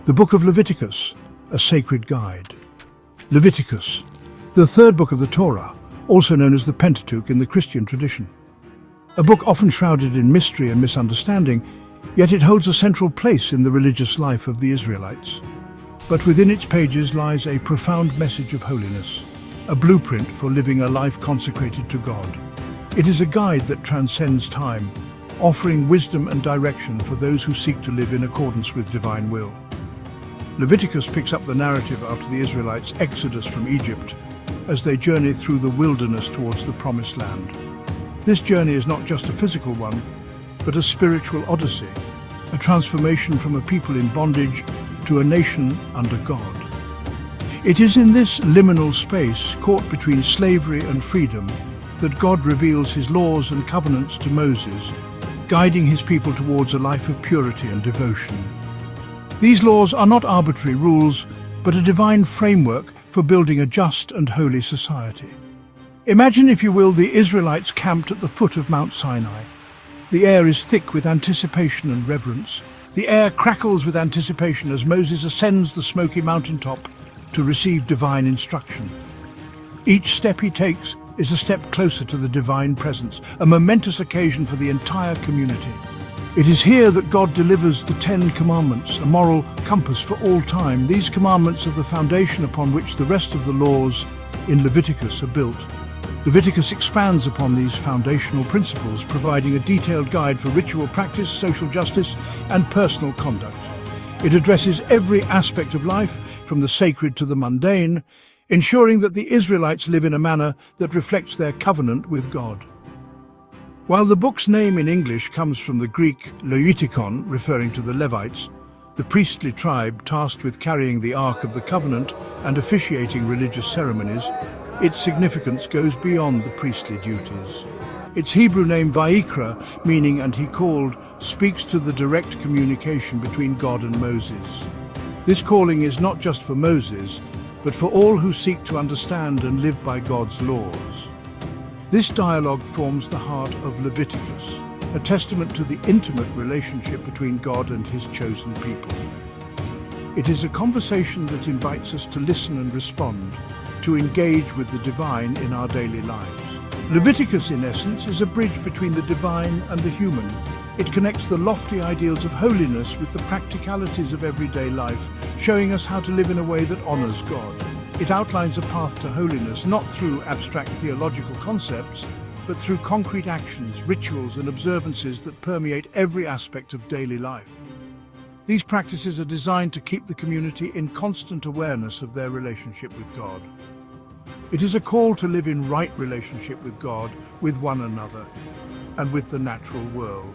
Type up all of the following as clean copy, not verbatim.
The Book of Leviticus, a sacred guide. Leviticus, the third book of the Torah, also known as the Pentateuch in the Christian tradition. A book often shrouded in mystery and misunderstanding, yet it holds a central place in the religious life of the Israelites. But within its pages lies a profound message of holiness, a blueprint for living a life consecrated to God. It is a guide that transcends time, offering wisdom and direction for those who seek to live in accordance with divine will. Leviticus picks up the narrative after the Israelites' exodus from Egypt as they journey through the wilderness towards the Promised Land. This journey is not just a physical one, but a spiritual odyssey, a transformation from a people in bondage to a nation under God. It is in this liminal space, caught between slavery and freedom, that God reveals his laws and covenants to Moses, guiding his people towards a life of purity and devotion. These laws are not arbitrary rules, but a divine framework for building a just and holy society. Imagine, if you will, the Israelites camped at the foot of Mount Sinai. The air is thick with anticipation and reverence. The air crackles with anticipation as Moses ascends the smoky mountaintop to receive divine instruction. Each step he takes is a step closer to the divine presence, a momentous occasion for the entire community. It is here that God delivers the 10 Commandments, a moral compass for all time. These commandments are the foundation upon which the rest of the laws in Leviticus are built. Leviticus expands upon these foundational principles, providing a detailed guide for ritual practice, social justice, and personal conduct. It addresses every aspect of life, from the sacred to the mundane, ensuring that the Israelites live in a manner that reflects their covenant with God. While the book's name in English comes from the Greek Levitikon, referring to the Levites, the priestly tribe tasked with carrying the Ark of the Covenant and officiating religious ceremonies, its significance goes beyond the priestly duties. Its Hebrew name Vayikra, meaning "and he called," speaks to the direct communication between God and Moses. This calling is not just for Moses, but for all who seek to understand and live by God's laws. This dialogue forms the heart of Leviticus, a testament to the intimate relationship between God and his chosen people. It is a conversation that invites us to listen and respond, to engage with the divine in our daily lives. Leviticus, in essence, is a bridge between the divine and the human. It connects the lofty ideals of holiness with the practicalities of everyday life, showing us how to live in a way that honors God. It outlines a path to holiness, not through abstract theological concepts, but through concrete actions, rituals, and observances that permeate every aspect of daily life. These practices are designed to keep the community in constant awareness of their relationship with God. It is a call to live in right relationship with God, with one another, and with the natural world.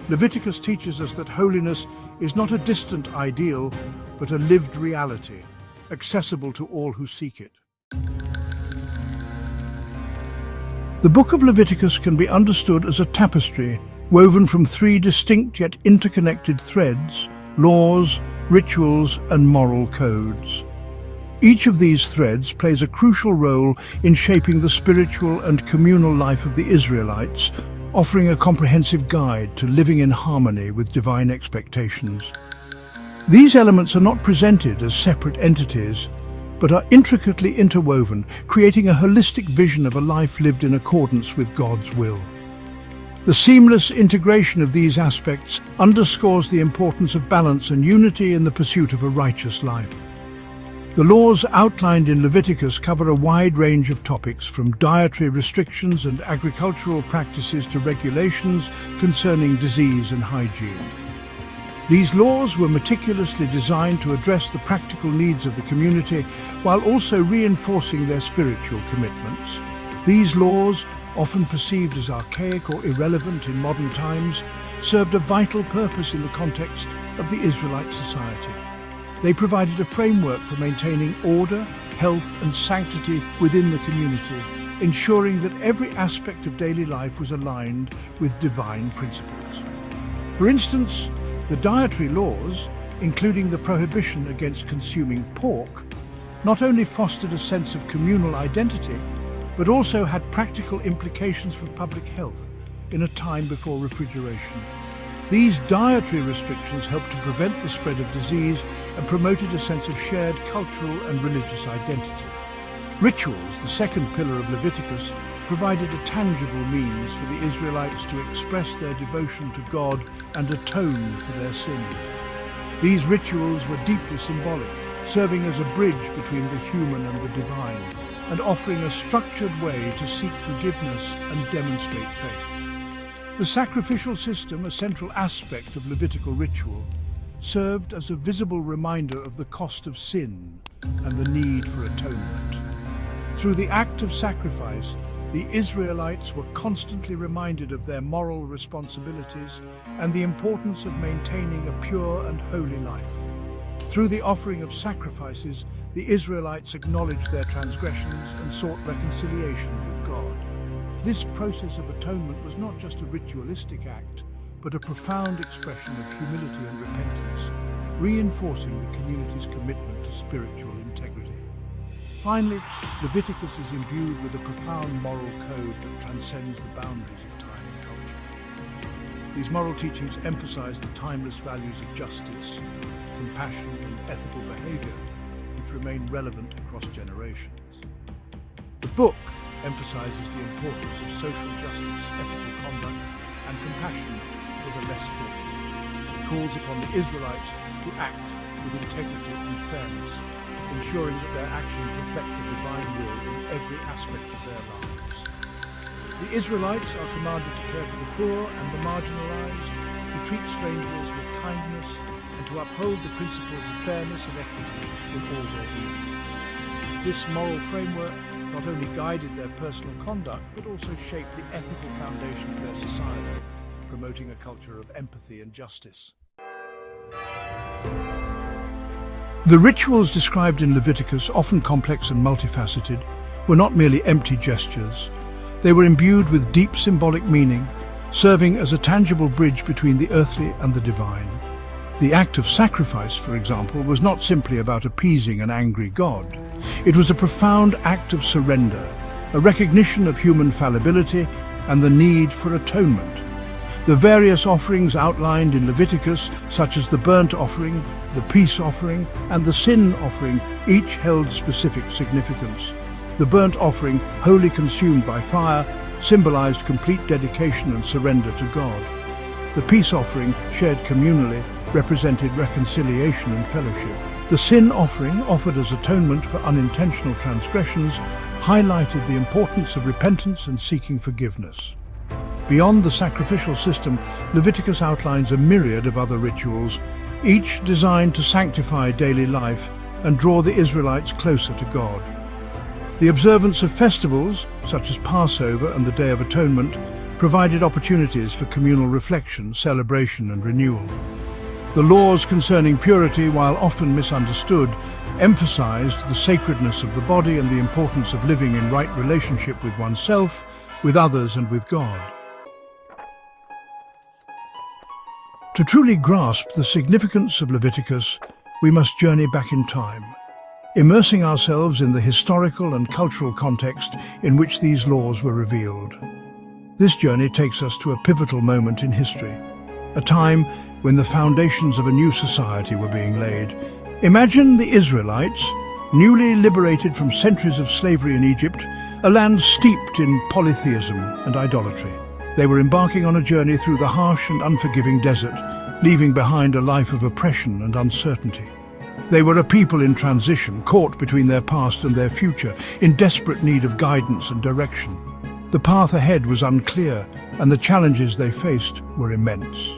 Leviticus teaches us that holiness is not a distant ideal, but a lived reality, accessible to all who seek it. The book of Leviticus can be understood as a tapestry woven from 3 distinct yet interconnected threads: laws, rituals, and moral codes. Each of these threads plays a crucial role in shaping the spiritual and communal life of the Israelites, offering a comprehensive guide to living in harmony with divine expectations. These elements are not presented as separate entities, but are intricately interwoven, creating a holistic vision of a life lived in accordance with God's will. The seamless integration of these aspects underscores the importance of balance and unity in the pursuit of a righteous life. The laws outlined in Leviticus cover a wide range of topics, from dietary restrictions and agricultural practices to regulations concerning disease and hygiene. These laws were meticulously designed to address the practical needs of the community while also reinforcing their spiritual commitments. These laws, often perceived as archaic or irrelevant in modern times, served a vital purpose in the context of the Israelite society. They provided a framework for maintaining order, health, and sanctity within the community, ensuring that every aspect of daily life was aligned with divine principles. For instance, the dietary laws, including the prohibition against consuming pork, not only fostered a sense of communal identity, but also had practical implications for public health in a time before refrigeration. These dietary restrictions helped to prevent the spread of disease and promoted a sense of shared cultural and religious identity. Rituals, the second pillar of Leviticus, provided a tangible means for the Israelites to express their devotion to God and atone for their sins. These rituals were deeply symbolic, serving as a bridge between the human and the divine, and offering a structured way to seek forgiveness and demonstrate faith. The sacrificial system, a central aspect of Levitical ritual, served as a visible reminder of the cost of sin and the need for atonement. Through the act of sacrifice, the Israelites were constantly reminded of their moral responsibilities and the importance of maintaining a pure and holy life. Through the offering of sacrifices, the Israelites acknowledged their transgressions and sought reconciliation with God. This process of atonement was not just a ritualistic act, but a profound expression of humility and repentance, reinforcing the community's commitment to spiritual integrity. Finally, Leviticus is imbued with a profound moral code that transcends the boundaries of time and culture. These moral teachings emphasize the timeless values of justice, compassion, and ethical behavior, which remain relevant across generations. The book emphasizes the importance of social justice, ethical conduct, and compassion for the less fortunate. It calls upon the Israelites to act with integrity and fairness, ensuring that their actions reflect the divine will in every aspect of their lives. The Israelites are commanded to care for the poor and the marginalized, to treat strangers with kindness, and to uphold the principles of fairness and equity in all their dealings. This moral framework not only guided their personal conduct, but also shaped the ethical foundation of their society, promoting a culture of empathy and justice. The rituals described in Leviticus, often complex and multifaceted, were not merely empty gestures. They were imbued with deep symbolic meaning, serving as a tangible bridge between the earthly and the divine. The act of sacrifice, for example, was not simply about appeasing an angry God. It was a profound act of surrender, a recognition of human fallibility and the need for atonement. The various offerings outlined in Leviticus, such as the burnt offering, the peace offering, and the sin offering, each held specific significance. The burnt offering, wholly consumed by fire, symbolized complete dedication and surrender to God. The peace offering, shared communally, represented reconciliation and fellowship. The sin offering, offered as atonement for unintentional transgressions, highlighted the importance of repentance and seeking forgiveness. Beyond the sacrificial system, Leviticus outlines a myriad of other rituals, each designed to sanctify daily life and draw the Israelites closer to God. The observance of festivals, such as Passover and the Day of Atonement, provided opportunities for communal reflection, celebration, and renewal. The laws concerning purity, while often misunderstood, emphasized the sacredness of the body and the importance of living in right relationship with oneself, with others, and with God. To truly grasp the significance of Leviticus, we must journey back in time, immersing ourselves in the historical and cultural context in which these laws were revealed. This journey takes us to a pivotal moment in history, a time when the foundations of a new society were being laid. Imagine the Israelites, newly liberated from centuries of slavery in Egypt, a land steeped in polytheism and idolatry. They were embarking on a journey through the harsh and unforgiving desert, leaving behind a life of oppression and uncertainty. They were a people in transition, caught between their past and their future, in desperate need of guidance and direction. The path ahead was unclear, and the challenges they faced were immense.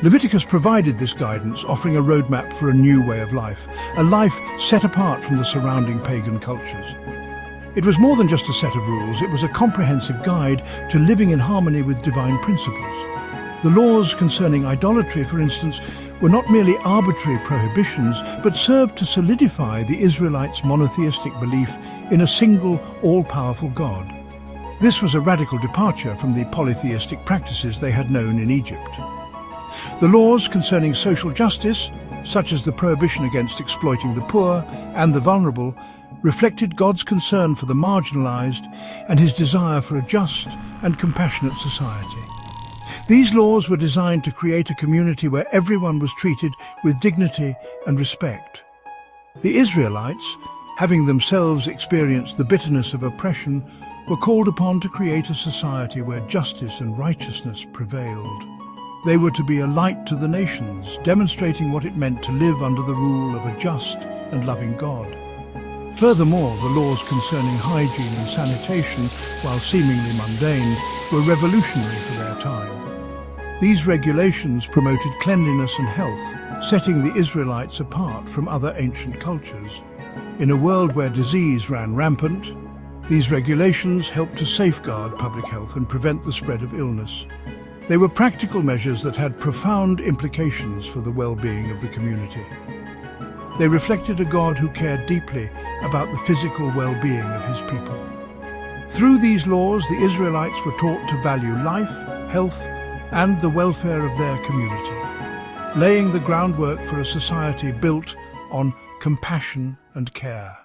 Leviticus provided this guidance, offering a roadmap for a new way of life, a life set apart from the surrounding pagan cultures. It was more than just a set of rules, it was a comprehensive guide to living in harmony with divine principles. The laws concerning idolatry, for instance, were not merely arbitrary prohibitions, but served to solidify the Israelites' monotheistic belief in a single, all-powerful God. This was a radical departure from the polytheistic practices they had known in Egypt. The laws concerning social justice, such as the prohibition against exploiting the poor and the vulnerable, reflected God's concern for the marginalized and his desire for a just and compassionate society. These laws were designed to create a community where everyone was treated with dignity and respect. The Israelites, having themselves experienced the bitterness of oppression, were called upon to create a society where justice and righteousness prevailed. They were to be a light to the nations, demonstrating what it meant to live under the rule of a just and loving God. Furthermore, the laws concerning hygiene and sanitation, while seemingly mundane, were revolutionary for their time. These regulations promoted cleanliness and health, setting the Israelites apart from other ancient cultures. In a world where disease ran rampant, these regulations helped to safeguard public health and prevent the spread of illness. They were practical measures that had profound implications for the well-being of the community. They reflected a God who cared deeply about the physical well-being of his people. Through these laws, the Israelites were taught to value life, health, and the welfare of their community, laying the groundwork for a society built on compassion and care.